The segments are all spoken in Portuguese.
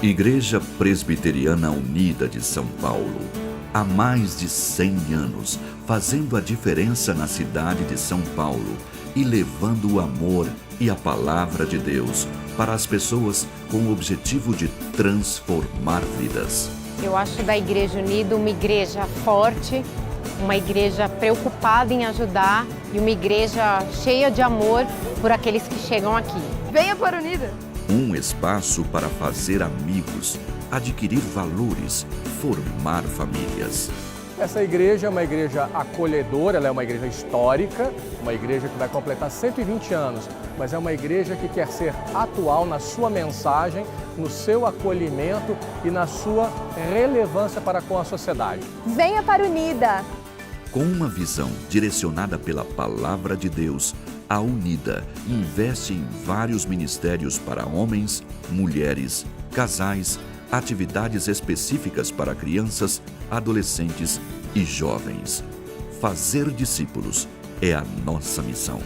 Igreja Presbiteriana Unida de São Paulo, há mais de 100 anos, fazendo a diferença na cidade de São Paulo e levando o amor e a palavra de Deus para as pessoas com o objetivo de transformar vidas. Eu acho da Igreja Unida uma igreja forte, uma igreja preocupada em ajudar e uma igreja cheia de amor por aqueles que chegam aqui. Venha para a Unida! Um espaço para fazer amigos, adquirir valores, formar famílias. Essa igreja é uma igreja acolhedora, ela é uma igreja histórica, uma igreja que vai completar 120 anos, mas é uma igreja que quer ser atual na sua mensagem, no seu acolhimento e na sua relevância para com a sociedade. Venha para a Unida! Com uma visão direcionada pela Palavra de Deus, a Unida investe em vários ministérios para homens, mulheres, casais, atividades específicas para crianças, adolescentes e jovens. Fazer discípulos é a nossa missão.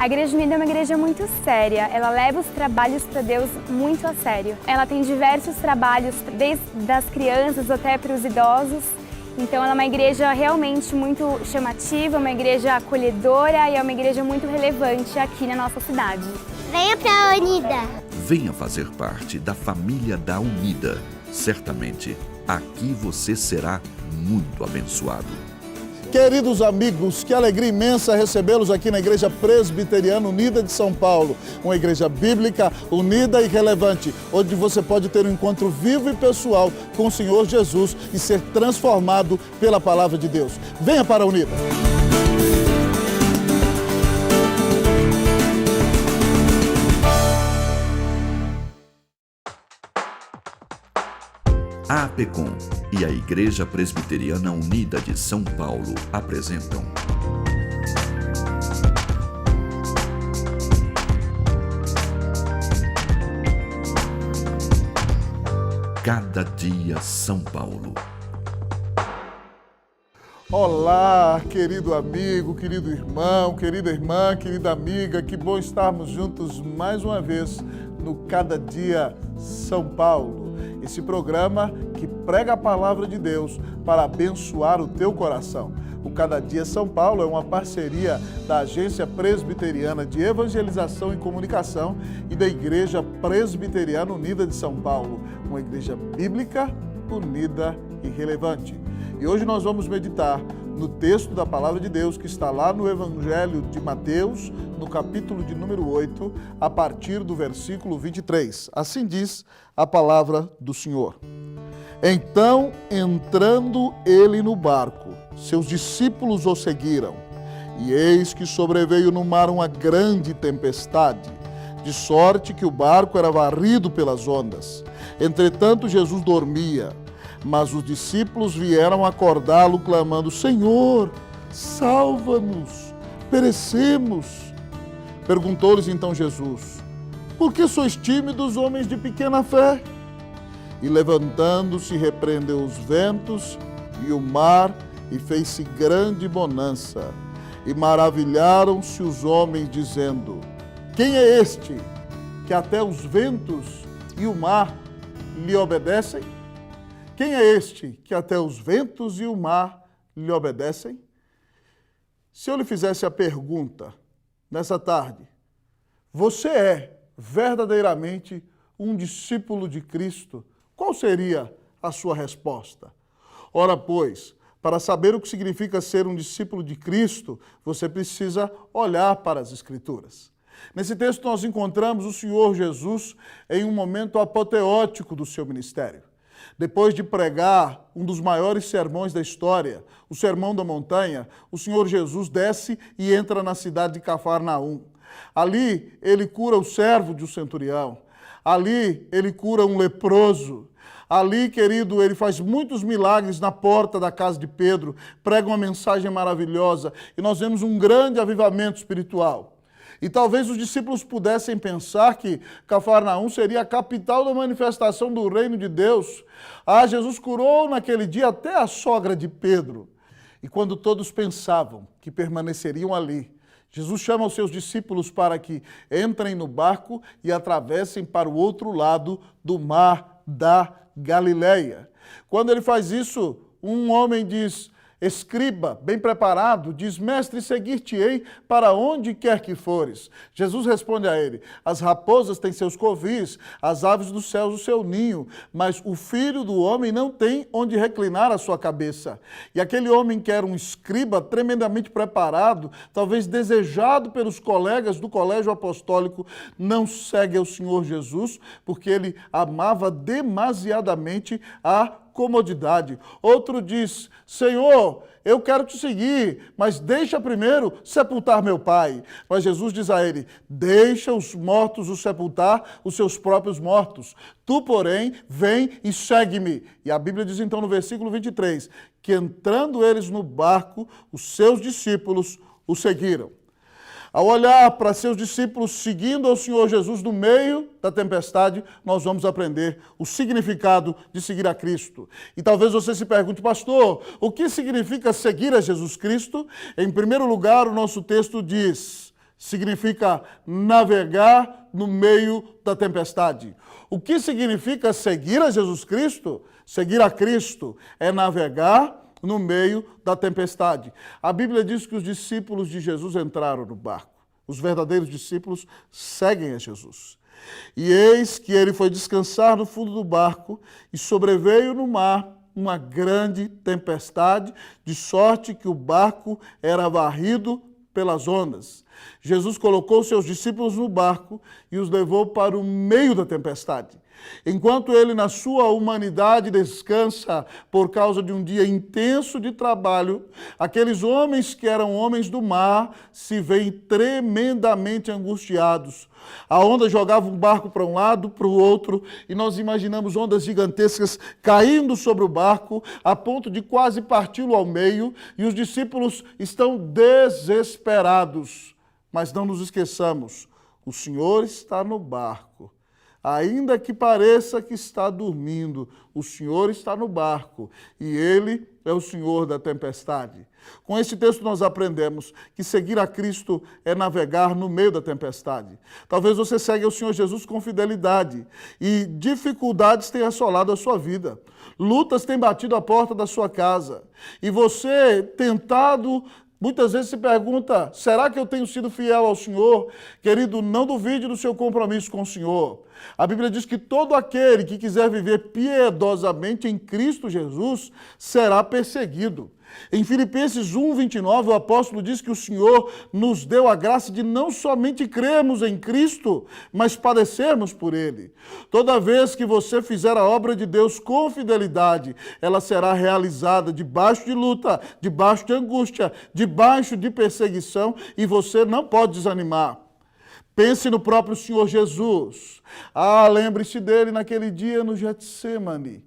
A Igreja Unida é uma igreja muito séria, ela leva os trabalhos para Deus muito a sério. Ela tem diversos trabalhos, desde das crianças até para os idosos. Então ela é uma igreja realmente muito chamativa, uma igreja acolhedora e é uma igreja muito relevante aqui na nossa cidade. Venha para a Unida! Venha fazer parte da família da Unida. Certamente, aqui você será muito abençoado. Queridos amigos, que alegria imensa recebê-los aqui na Igreja Presbiteriana Unida de São Paulo. Uma igreja bíblica, unida e relevante, onde você pode ter um encontro vivo e pessoal com o Senhor Jesus e ser transformado pela Palavra de Deus. Venha para a Unida! A APECOM e a Igreja Presbiteriana Unida de São Paulo apresentam Cada Dia São Paulo. Olá, querido amigo, querido irmão, querida irmã, querida amiga, que bom estarmos juntos mais uma vez no Cada Dia São Paulo. Esse programa que prega a palavra de Deus para abençoar o teu coração. O Cada Dia São Paulo é uma parceria da Agência Presbiteriana de Evangelização e Comunicação e da Igreja Presbiteriana Unida de São Paulo, uma igreja bíblica, unida e relevante. E hoje nós vamos meditar no texto da Palavra de Deus que está lá no Evangelho de Mateus, no capítulo de número 8, a partir do versículo 23. Assim diz a palavra do Senhor. Então, entrando ele no barco, seus discípulos o seguiram, e eis que sobreveio no mar uma grande tempestade, de sorte que o barco era varrido pelas ondas. Entretanto, Jesus dormia. Mas os discípulos vieram acordá-lo, clamando: Senhor, salva-nos, perecemos. Perguntou-lhes então Jesus: Por que sois tímidos, homens de pequena fé? E levantando-se, repreendeu os ventos e o mar, e fez-se grande bonança. E maravilharam-se os homens, dizendo: Quem é este, que até os ventos e o mar lhe obedecem? Quem é este que até os ventos e o mar lhe obedecem? Se eu lhe fizesse a pergunta nessa tarde, você é verdadeiramente um discípulo de Cristo, qual seria a sua resposta? Ora, pois, para saber o que significa ser um discípulo de Cristo, você precisa olhar para as Escrituras. Nesse texto nós encontramos o Senhor Jesus em um momento apoteótico do seu ministério. Depois de pregar um dos maiores sermões da história, o Sermão da Montanha, o Senhor Jesus desce e entra na cidade de Cafarnaum. Ali ele cura o servo de um centurião. Ali ele cura um leproso. Ali, querido, ele faz muitos milagres na porta da casa de Pedro, prega uma mensagem maravilhosa e nós vemos um grande avivamento espiritual. E talvez os discípulos pudessem pensar que Cafarnaum seria a capital da manifestação do reino de Deus. Jesus curou naquele dia até a sogra de Pedro. E quando todos pensavam que permaneceriam ali, Jesus chama os seus discípulos para que entrem no barco e atravessem para o outro lado do mar da Galileia. Quando ele faz isso, um homem diz: escriba, bem preparado, diz: mestre, seguir-te-ei para onde quer que fores. Jesus responde a ele: as raposas têm seus covis, as aves dos céus o seu ninho, mas o filho do homem não tem onde reclinar a sua cabeça. E aquele homem que era um escriba tremendamente preparado, talvez desejado pelos colegas do colégio apostólico, não segue ao Senhor Jesus, porque ele amava demasiadamente a comodidade. Outro diz: Senhor, eu quero te seguir, mas deixa primeiro sepultar meu pai. Mas Jesus diz a ele: deixa os mortos o sepultar os seus próprios mortos. Tu, porém, vem e segue-me. E a Bíblia diz então no versículo 23, que entrando eles no barco, os seus discípulos o seguiram. Ao olhar para seus discípulos seguindo ao Senhor Jesus no meio da tempestade, nós vamos aprender o significado de seguir a Cristo. E talvez você se pergunte: pastor, o que significa seguir a Jesus Cristo? Em primeiro lugar, o nosso texto diz, significa navegar no meio da tempestade. O que significa seguir a Jesus Cristo? Seguir a Cristo é navegar no meio da tempestade. A Bíblia diz que os discípulos de Jesus entraram no barco. Os verdadeiros discípulos seguem a Jesus. E eis que ele foi descansar no fundo do barco e sobreveio no mar uma grande tempestade, de sorte que o barco era varrido pelas ondas. Jesus colocou seus discípulos no barco e os levou para o meio da tempestade. Enquanto ele, na sua humanidade, descansa por causa de um dia intenso de trabalho, aqueles homens que eram homens do mar se veem tremendamente angustiados. A onda jogava um barco para um lado, para o outro, e nós imaginamos ondas gigantescas caindo sobre o barco, a ponto de quase parti-lo ao meio, e os discípulos estão desesperados. Mas não nos esqueçamos, o Senhor está no barco. Ainda que pareça que está dormindo, o Senhor está no barco e Ele é o Senhor da tempestade. Com esse texto nós aprendemos que seguir a Cristo é navegar no meio da tempestade. Talvez você segue ao Senhor Jesus com fidelidade e dificuldades têm assolado a sua vida. Lutas têm batido a porta da sua casa e você, tentado, muitas vezes se pergunta: será que eu tenho sido fiel ao Senhor? Querido, não duvide do seu compromisso com o Senhor. A Bíblia diz que todo aquele que quiser viver piedosamente em Cristo Jesus será perseguido. Em Filipenses 1:29, o apóstolo diz que o Senhor nos deu a graça de não somente crermos em Cristo, mas padecermos por Ele. Toda vez que você fizer a obra de Deus com fidelidade, ela será realizada debaixo de luta, debaixo de angústia, debaixo de perseguição, e você não pode desanimar. Pense no próprio Senhor Jesus. Lembre-se dele naquele dia no Getsêmani.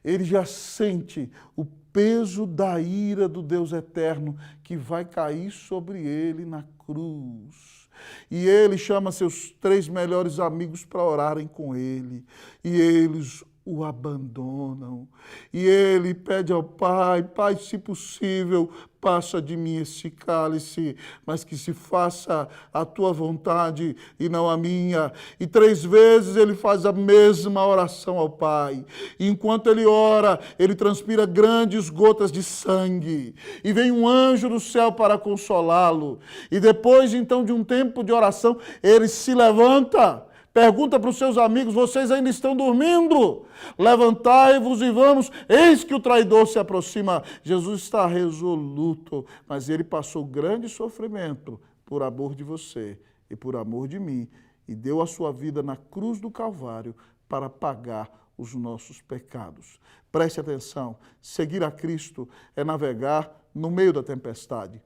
Ele já sente o peso da ira do Deus eterno que vai cair sobre ele na cruz. E ele chama seus 3 melhores amigos para orarem com ele. E eles o abandonam. E ele pede ao Pai: Pai, se possível, passa de mim esse cálice, mas que se faça a tua vontade e não a minha. E 3 vezes ele faz a mesma oração ao Pai. E enquanto ele ora, ele transpira grandes gotas de sangue. E vem um anjo do céu para consolá-lo. E depois, então, de um tempo de oração, ele se levanta. Pergunta para os seus amigos: vocês ainda estão dormindo? Levantai-vos e vamos, eis que o traidor se aproxima. Jesus está resoluto, mas ele passou grande sofrimento por amor de você e por amor de mim, e deu a sua vida na cruz do Calvário para pagar os nossos pecados. Preste atenção, seguir a Cristo é navegar no meio da tempestade.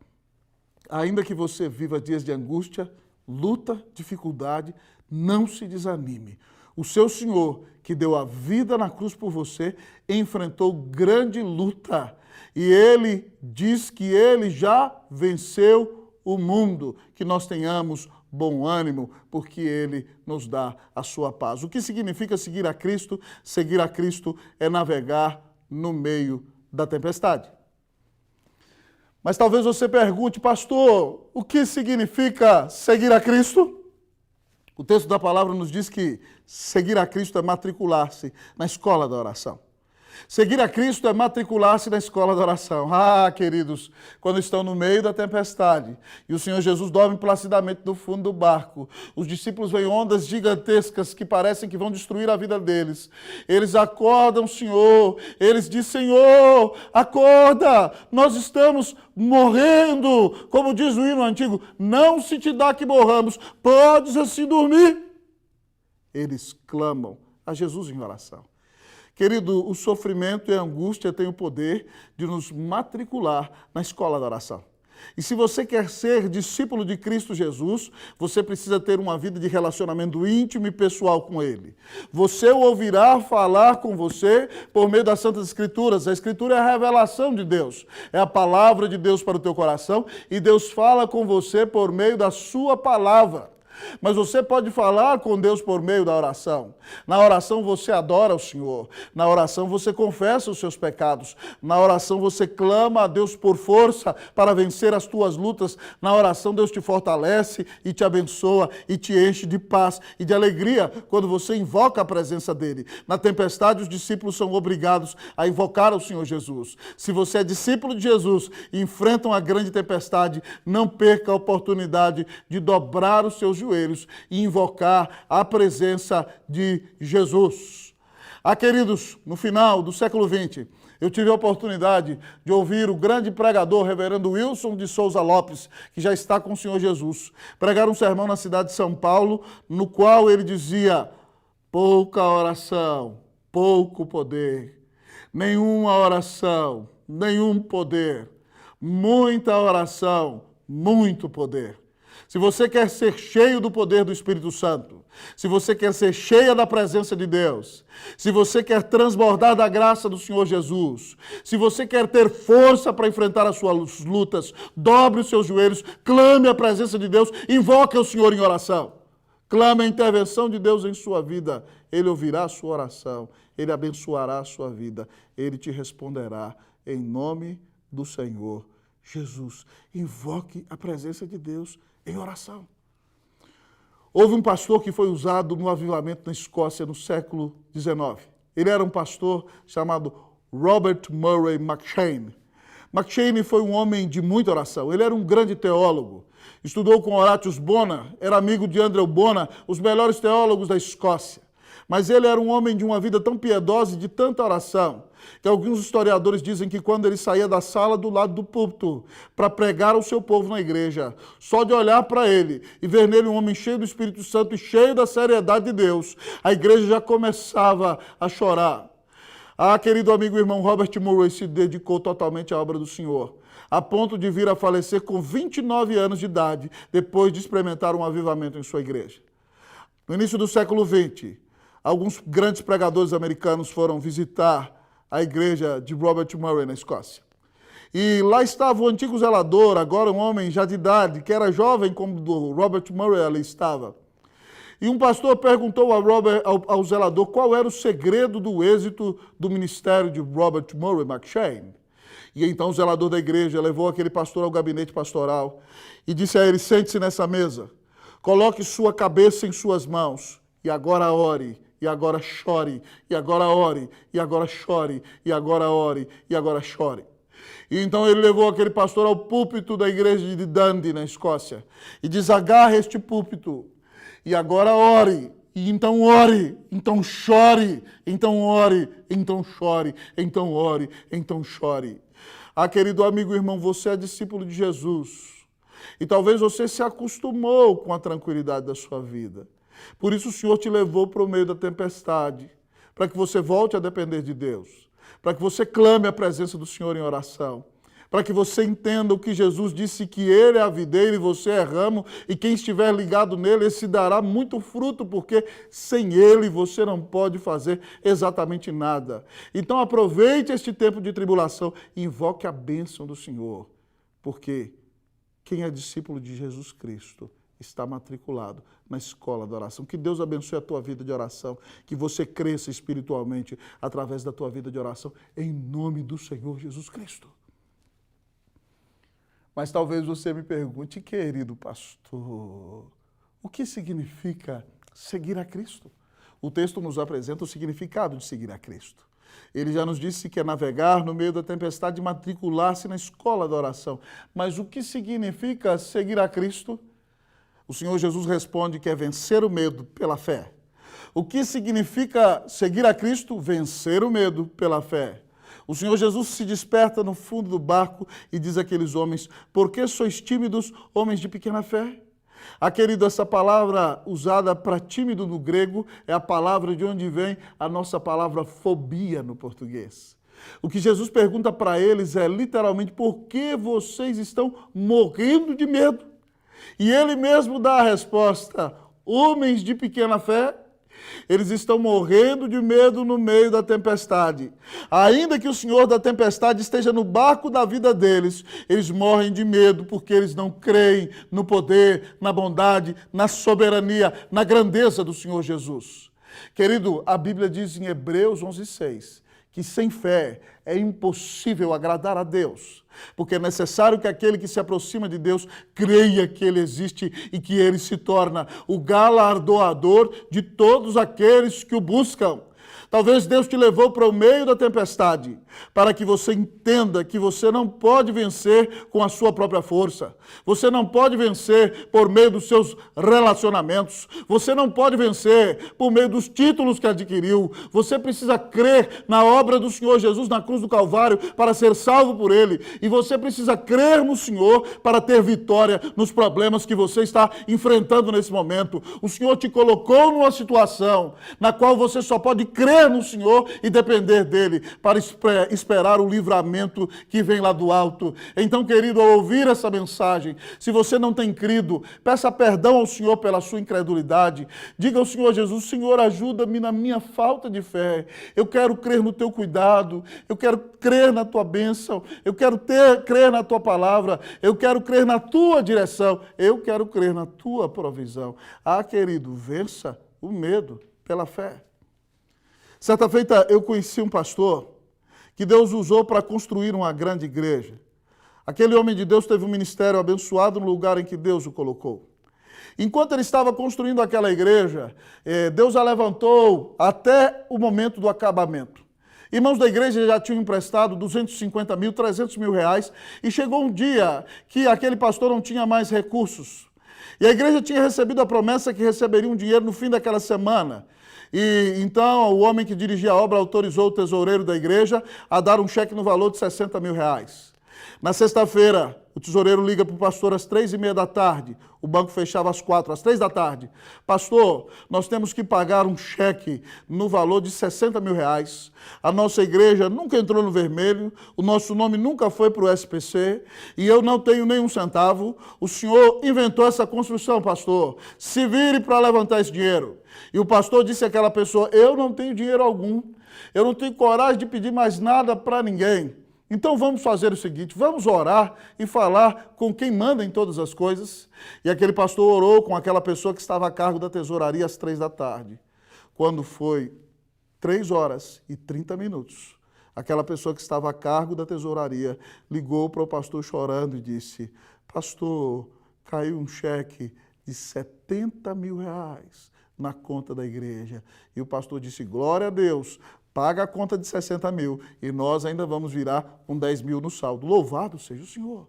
Ainda que você viva dias de angústia, luta, dificuldade, não se desanime. O seu Senhor, que deu a vida na cruz por você, enfrentou grande luta. E Ele diz que Ele já venceu o mundo. Que nós tenhamos bom ânimo, porque Ele nos dá a sua paz. O que significa seguir a Cristo? Seguir a Cristo é navegar no meio da tempestade. Mas talvez você pergunte: pastor, o que significa seguir a Cristo? O texto da palavra nos diz que seguir a Cristo é matricular-se na escola da oração. Seguir a Cristo é matricular-se na escola da oração. Ah, queridos, quando estão no meio da tempestade e o Senhor Jesus dorme placidamente no fundo do barco, os discípulos veem ondas gigantescas que parecem que vão destruir a vida deles. Eles acordam o Senhor, eles dizem, Senhor, acorda, nós estamos morrendo. Como diz o hino antigo, não se te dá que morramos, podes assim dormir. Eles clamam a Jesus em oração. Querido, o sofrimento e a angústia têm o poder de nos matricular na escola da oração. E se você quer ser discípulo de Cristo Jesus, você precisa ter uma vida de relacionamento íntimo e pessoal com Ele. Você o ouvirá falar com você por meio das Santas Escrituras. A Escritura é a revelação de Deus, é a palavra de Deus para o teu coração e Deus fala com você por meio da sua palavra. Mas você pode falar com Deus por meio da oração. Na oração você adora o Senhor. Na oração você confessa os seus pecados. Na oração você clama a Deus por força para vencer as tuas lutas. Na oração Deus te fortalece e te abençoa e te enche de paz e de alegria quando você invoca a presença dEle. Na tempestade os discípulos são obrigados a invocar o Senhor Jesus. Se você é discípulo de Jesus e enfrenta uma grande tempestade, não perca a oportunidade de dobrar os seus joelhos e invocar a presença de Jesus. Ah, queridos, no final do século XX, eu tive a oportunidade de ouvir o grande pregador, reverendo Wilson de Souza Lopes, que já está com o Senhor Jesus, pregar um sermão na cidade de São Paulo, no qual ele dizia, pouca oração, pouco poder, nenhuma oração, nenhum poder, muita oração, muito poder. Se você quer ser cheio do poder do Espírito Santo, se você quer ser cheia da presença de Deus, se você quer transbordar da graça do Senhor Jesus, se você quer ter força para enfrentar as suas lutas, dobre os seus joelhos, clame a presença de Deus, invoque o Senhor em oração. Clame a intervenção de Deus em sua vida. Ele ouvirá a sua oração, Ele abençoará a sua vida, Ele te responderá em nome do Senhor Jesus. Invoque a presença de Deus em oração. Houve um pastor que foi usado no avivamento na Escócia no século XIX. Ele era um pastor chamado Robert Murray M'Cheyne. M'Cheyne foi um homem de muita oração. Ele era um grande teólogo. Estudou com Horatius Bonar, era amigo de Andrew Bonar, os melhores teólogos da Escócia. Mas ele era um homem de uma vida tão piedosa e de tanta oração, que alguns historiadores dizem que quando ele saía da sala do lado do púlpito para pregar ao seu povo na igreja, só de olhar para ele e ver nele um homem cheio do Espírito Santo e cheio da seriedade de Deus, a igreja já começava a chorar. Ah, querido amigo e irmão, Robert Murray se dedicou totalmente à obra do Senhor, a ponto de vir a falecer com 29 anos de idade, depois de experimentar um avivamento em sua igreja. No início do século XX, alguns grandes pregadores americanos foram visitar a igreja de Robert Murray na Escócia. E lá estava o antigo zelador, agora um homem já de idade, que era jovem como o Robert Murray ali estava. E um pastor perguntou ao zelador qual era o segredo do êxito do ministério de Robert Murray M'Cheyne. E então o zelador da igreja levou aquele pastor ao gabinete pastoral e disse a ele, sente-se nessa mesa, coloque sua cabeça em suas mãos e agora ore. E agora chore, e agora ore, e agora chore, e agora ore, e agora chore. E então ele levou aquele pastor ao púlpito da igreja de Dundee, na Escócia, e diz, agarre este púlpito, e agora ore, e então ore, então chore, então ore, então chore, então ore, então chore. Ah, querido amigo e irmão, você é discípulo de Jesus, e talvez você se acostumou com a tranquilidade da sua vida. Por isso o Senhor te levou para o meio da tempestade, para que você volte a depender de Deus, para que você clame a presença do Senhor em oração, para que você entenda o que Jesus disse, que Ele é a videira e você é ramo, e quem estiver ligado nele, esse dará muito fruto, porque sem Ele você não pode fazer exatamente nada. Então aproveite este tempo de tribulação e invoque a bênção do Senhor, porque quem é discípulo de Jesus Cristo está matriculado na escola da oração. Que Deus abençoe a tua vida de oração, que você cresça espiritualmente através da tua vida de oração, em nome do Senhor Jesus Cristo. Mas talvez você me pergunte, querido pastor, o que significa Seguir a Cristo. O texto nos apresenta o significado de seguir a Cristo. Ele já nos disse que é navegar no meio da tempestade e matricular-se na escola da oração. Mas o que significa seguir a Cristo? O Senhor Jesus responde que é vencer o medo pela fé. O que significa seguir a Cristo? Vencer o medo pela fé. O Senhor Jesus se desperta no fundo do barco e diz àqueles homens: por que sois tímidos, homens de pequena fé? Querido, essa palavra usada para tímido no grego é a palavra de onde vem a nossa palavra fobia no português. O que Jesus pergunta para eles é literalmente: por que vocês estão morrendo de medo? E ele mesmo dá a resposta: homens de pequena fé. Eles estão morrendo de medo no meio da tempestade. Ainda que o Senhor da tempestade esteja no barco da vida deles, eles morrem de medo porque eles não creem no poder, na bondade, na soberania, na grandeza do Senhor Jesus. Querido, a Bíblia diz em Hebreus 11:6 que sem fé é impossível agradar a Deus, porque é necessário que aquele que se aproxima de Deus creia que Ele existe e que Ele se torna o galardoador de todos aqueles que o buscam. Talvez Deus te levou para o meio da tempestade para que você entenda que você não pode vencer com a sua própria força. Você não pode vencer por meio dos seus relacionamentos. Você não pode vencer por meio dos títulos que adquiriu. Você precisa crer na obra do Senhor Jesus na cruz do Calvário para ser salvo por Ele. E você precisa crer no Senhor para ter vitória nos problemas que você está enfrentando nesse momento. O Senhor te colocou numa situação na qual você só pode crer no Senhor e depender dEle para esperar o livramento que vem lá do alto. Então, querido, ao ouvir essa mensagem, se você não tem crido, peça perdão ao Senhor pela sua incredulidade. Diga ao Senhor Jesus: Senhor, ajuda-me na minha falta de fé. Eu quero crer no Teu cuidado, eu quero crer na Tua bênção, eu quero crer na Tua palavra, eu quero crer na Tua direção, eu quero crer na Tua provisão. Querido, vença o medo pela fé. Certa feita eu conheci um pastor que Deus usou para construir uma grande igreja. Aquele homem de Deus teve um ministério abençoado no lugar em que Deus o colocou. Enquanto ele estava construindo aquela igreja, Deus a levantou até o momento do acabamento. Irmãos da igreja já tinham emprestado 250 mil, 300 mil reais, e chegou um dia que aquele pastor não tinha mais recursos. E a igreja tinha recebido a promessa que receberia um dinheiro no fim daquela semana. E então o homem que dirigia a obra autorizou o tesoureiro da igreja a dar um cheque no valor de 60 mil reais. Na sexta-feira, o tesoureiro liga para o pastor às 3:30 da tarde. O banco fechava às 4, às 3 da tarde. Pastor, nós temos que pagar um cheque no valor de 60 mil reais. A nossa igreja nunca entrou no vermelho, o nosso nome nunca foi para o SPC e eu não tenho nenhum centavo. O senhor inventou essa construção, pastor. Se vire para levantar esse dinheiro. E o pastor disse àquela pessoa: eu não tenho dinheiro algum, eu não tenho coragem de pedir mais nada para ninguém. Então vamos fazer o seguinte, vamos orar e falar com quem manda em todas as coisas. E aquele pastor orou com aquela pessoa que estava a cargo da tesouraria às 3 da tarde. Quando foi 3h30, aquela pessoa que estava a cargo da tesouraria ligou para o pastor chorando e disse: pastor, caiu um cheque de 70 mil reais na conta da igreja. E o pastor disse: glória a Deus, paga a conta de 60 mil e nós ainda vamos virar com 10 mil no saldo. Louvado seja o Senhor.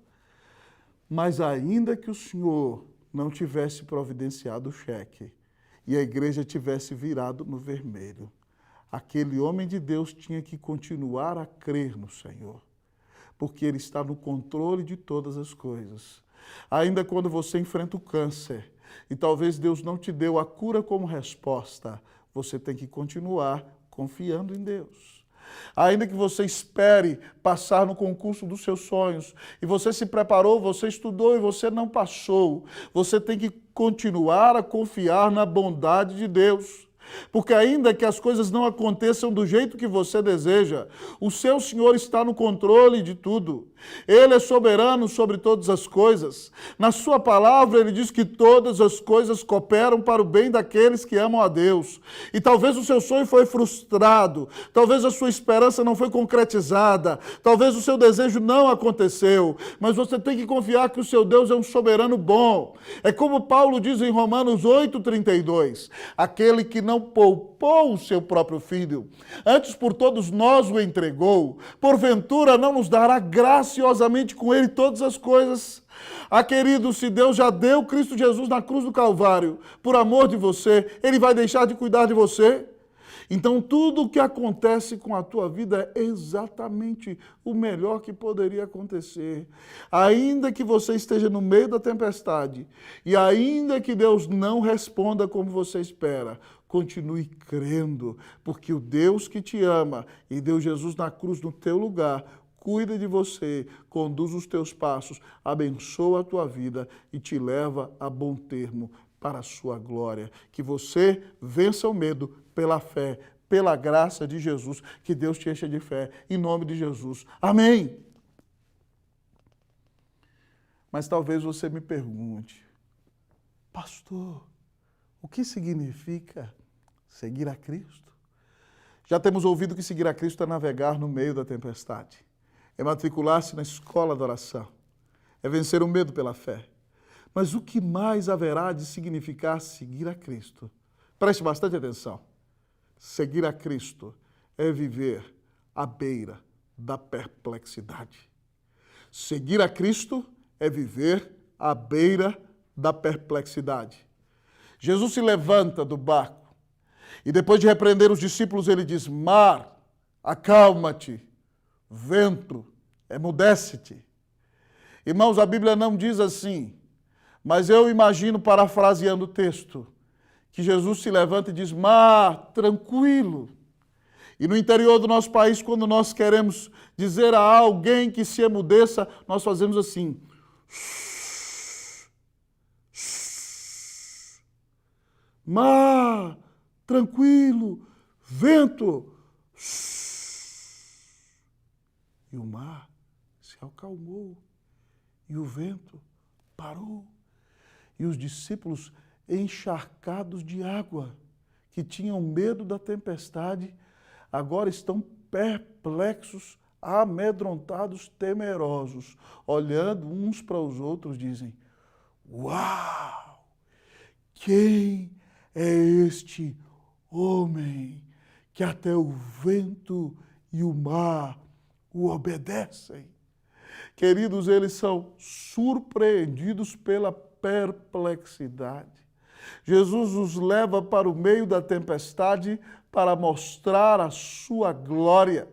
Mas ainda que o Senhor não tivesse providenciado o cheque e a igreja tivesse virado no vermelho, aquele homem de Deus tinha que continuar a crer no Senhor, porque Ele está no controle de todas as coisas. Ainda quando você enfrenta o câncer e talvez Deus não te deu a cura como resposta, você tem que continuar confiando em Deus. Ainda que você espere passar no concurso dos seus sonhos, e você se preparou, você estudou e você não passou, você tem que continuar a confiar na bondade de Deus. Porque ainda que as coisas não aconteçam do jeito que você deseja, o seu Senhor está no controle de tudo. Ele é soberano sobre todas as coisas. Na sua palavra, ele diz que todas as coisas cooperam para o bem daqueles que amam a Deus. E talvez o seu sonho foi frustrado, talvez a sua esperança não foi concretizada, talvez o seu desejo não aconteceu, mas você tem que confiar que o seu Deus é um soberano bom. É como Paulo diz em Romanos 8,32, aquele que não poupou o seu próprio filho, antes por todos nós o entregou, porventura não nos dará graciosamente com ele todas as coisas? Ah, querido, se Deus já deu Cristo Jesus na cruz do Calvário, por amor de você, Ele vai deixar de cuidar de você? Então, tudo o que acontece com a tua vida é exatamente o melhor que poderia acontecer. Ainda que você esteja no meio da tempestade, e ainda que Deus não responda como você espera, continue crendo, porque o Deus que te ama e deu Jesus na cruz no teu lugar, cuida de você, conduz os teus passos, abençoa a tua vida e te leva a bom termo para a sua glória. Que você vença o medo pela fé, pela graça de Jesus, que Deus te encha de fé, em nome de Jesus. Amém! Mas talvez você me pergunte, pastor, o que significa seguir a Cristo? Já temos ouvido que seguir a Cristo é navegar no meio da tempestade, é matricular-se na escola da oração, é vencer o medo pela fé. Mas o que mais haverá de significar seguir a Cristo? Preste bastante atenção. Seguir a Cristo é viver à beira da perplexidade. Seguir a Cristo é viver à beira da perplexidade. Jesus se levanta do barco e depois de repreender os discípulos, ele diz: mar, acalma-te, vento, emudece-te. Irmãos, a Bíblia não diz assim, mas eu imagino, parafraseando o texto, que Jesus se levanta e diz: mar, tranquilo. E no interior do nosso país, quando nós queremos dizer a alguém que se emudeça, nós fazemos assim: mar, tranquilo, vento. E o mar se acalmou, e o vento parou. E os discípulos, encharcados de água, que tinham medo da tempestade, agora estão perplexos, amedrontados, temerosos, olhando uns para os outros, dizem: uau! Quem é este homem que até o vento e o mar o obedecem? Queridos, eles são surpreendidos pela perplexidade. Jesus os leva para o meio da tempestade para mostrar a sua glória,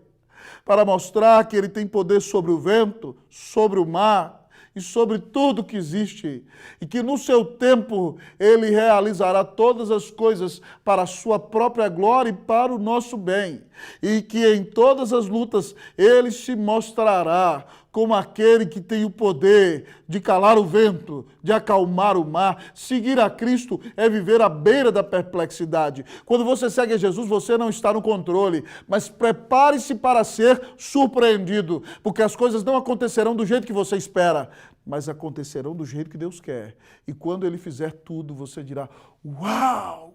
para mostrar que ele tem poder sobre o vento, sobre o mar e sobre tudo que existe, e que no seu tempo ele realizará todas as coisas para a sua própria glória e para o nosso bem, e que em todas as lutas ele se mostrará como aquele que tem o poder de calar o vento, de acalmar o mar. Seguir a Cristo é viver à beira da perplexidade. Quando você segue a Jesus, você não está no controle, mas prepare-se para ser surpreendido, porque as coisas não acontecerão do jeito que você espera, mas acontecerão do jeito que Deus quer. E quando Ele fizer tudo, você dirá: uau!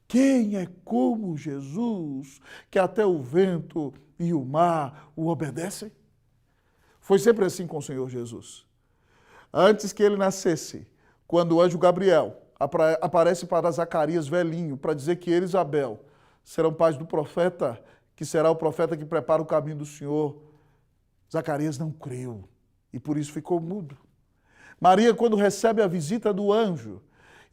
Quem é como Jesus, que até o vento e o mar o obedecem? Foi sempre assim com o Senhor Jesus. Antes que ele nascesse, quando o anjo Gabriel aparece para Zacarias velhinho, para dizer que ele e Isabel serão pais do profeta, que será o profeta que prepara o caminho do Senhor, Zacarias não creu e por isso ficou mudo. Maria, quando recebe a visita do anjo,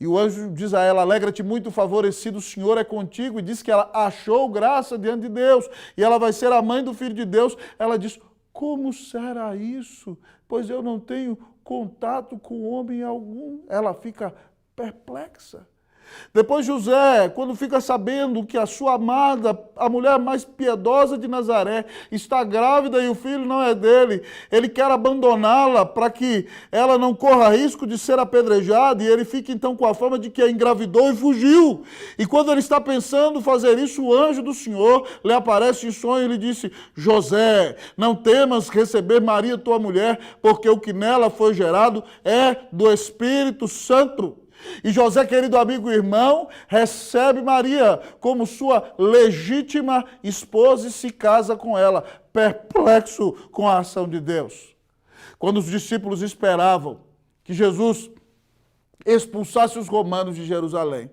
e o anjo diz a ela: alegra-te muito, favorecido, o Senhor é contigo, e diz que ela achou graça diante de Deus, e ela vai ser a mãe do Filho de Deus. Ela diz: como será isso? Pois eu não tenho contato com homem algum. Ela fica perplexa. Depois José, quando fica sabendo que a sua amada, a mulher mais piedosa de Nazaré, está grávida e o filho não é dele, ele quer abandoná-la para que ela não corra risco de ser apedrejada, e ele fica então com a fama de que a engravidou e fugiu. E quando ele está pensando fazer isso, o anjo do Senhor lhe aparece em sonho e lhe disse: José, não temas receber Maria, tua mulher, porque o que nela foi gerado é do Espírito Santo. E José, querido amigo e irmão, recebe Maria como sua legítima esposa e se casa com ela, perplexo com a ação de Deus. Quando os discípulos esperavam que Jesus expulsasse os romanos de Jerusalém,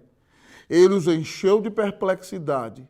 ele os encheu de perplexidade.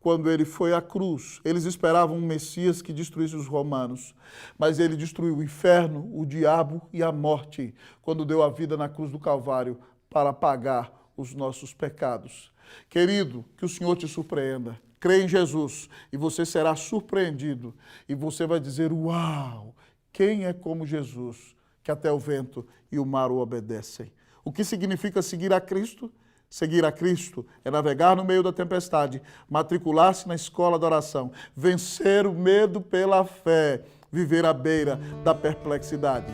Quando ele foi à cruz, eles esperavam um Messias que destruísse os romanos, mas ele destruiu o inferno, o diabo e a morte, quando deu a vida na cruz do Calvário para pagar os nossos pecados. Querido, que o Senhor te surpreenda. Crê em Jesus e você será surpreendido e você vai dizer: uau, quem é como Jesus, que até o vento e o mar o obedecem? O que significa seguir a Cristo? Seguir a Cristo é navegar no meio da tempestade, matricular-se na escola da oração, vencer o medo pela fé, viver à beira da perplexidade.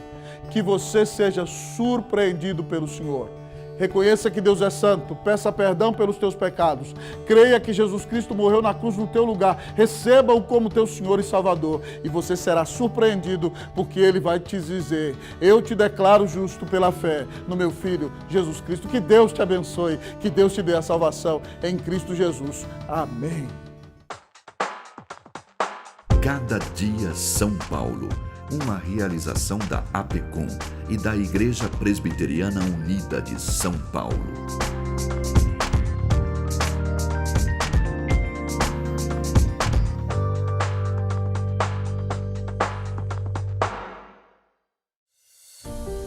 Que você seja surpreendido pelo Senhor. Reconheça que Deus é santo, peça perdão pelos teus pecados, creia que Jesus Cristo morreu na cruz no teu lugar, receba-o como teu Senhor e Salvador, e você será surpreendido, porque Ele vai te dizer: eu te declaro justo pela fé no meu Filho Jesus Cristo. Que Deus te abençoe, que Deus te dê a salvação em Cristo Jesus. Amém. Cada dia São Paulo. Uma realização da APECOM e da Igreja Presbiteriana Unida de São Paulo.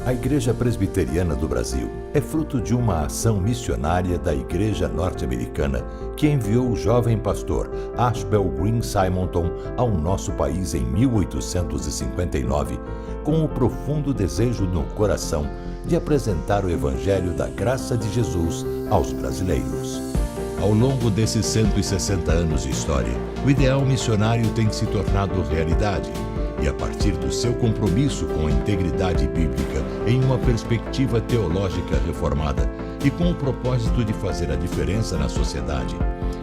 A Igreja Presbiteriana do Brasil é fruto de uma ação missionária da Igreja Norte-Americana que enviou o jovem pastor Ashbel Green Simonton ao nosso país em 1859, com o profundo desejo no coração de apresentar o Evangelho da graça de Jesus aos brasileiros. Ao longo desses 160 anos de história, o ideal missionário tem se tornado realidade. E a partir do seu compromisso com a integridade bíblica em uma perspectiva teológica reformada e com o propósito de fazer a diferença na sociedade,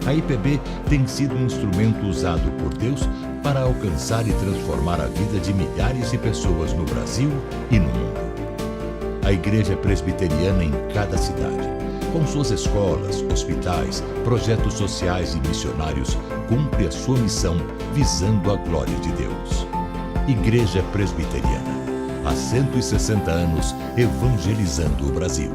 a IPB tem sido um instrumento usado por Deus para alcançar e transformar a vida de milhares de pessoas no Brasil e no mundo. A Igreja Presbiteriana em cada cidade, com suas escolas, hospitais, projetos sociais e missionários, cumpre a sua missão visando a glória de Deus. Igreja Presbiteriana, há 160 anos, evangelizando o Brasil.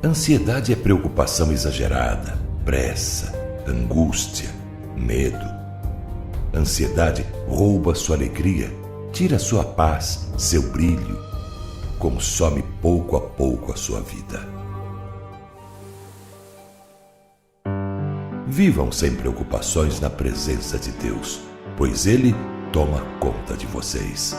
Ansiedade é preocupação exagerada, pressa, angústia, medo. Ansiedade rouba sua alegria, tira sua paz, seu brilho, consome pouco a pouco a sua vida. Vivam sem preocupações na presença de Deus, pois Ele toma conta de vocês.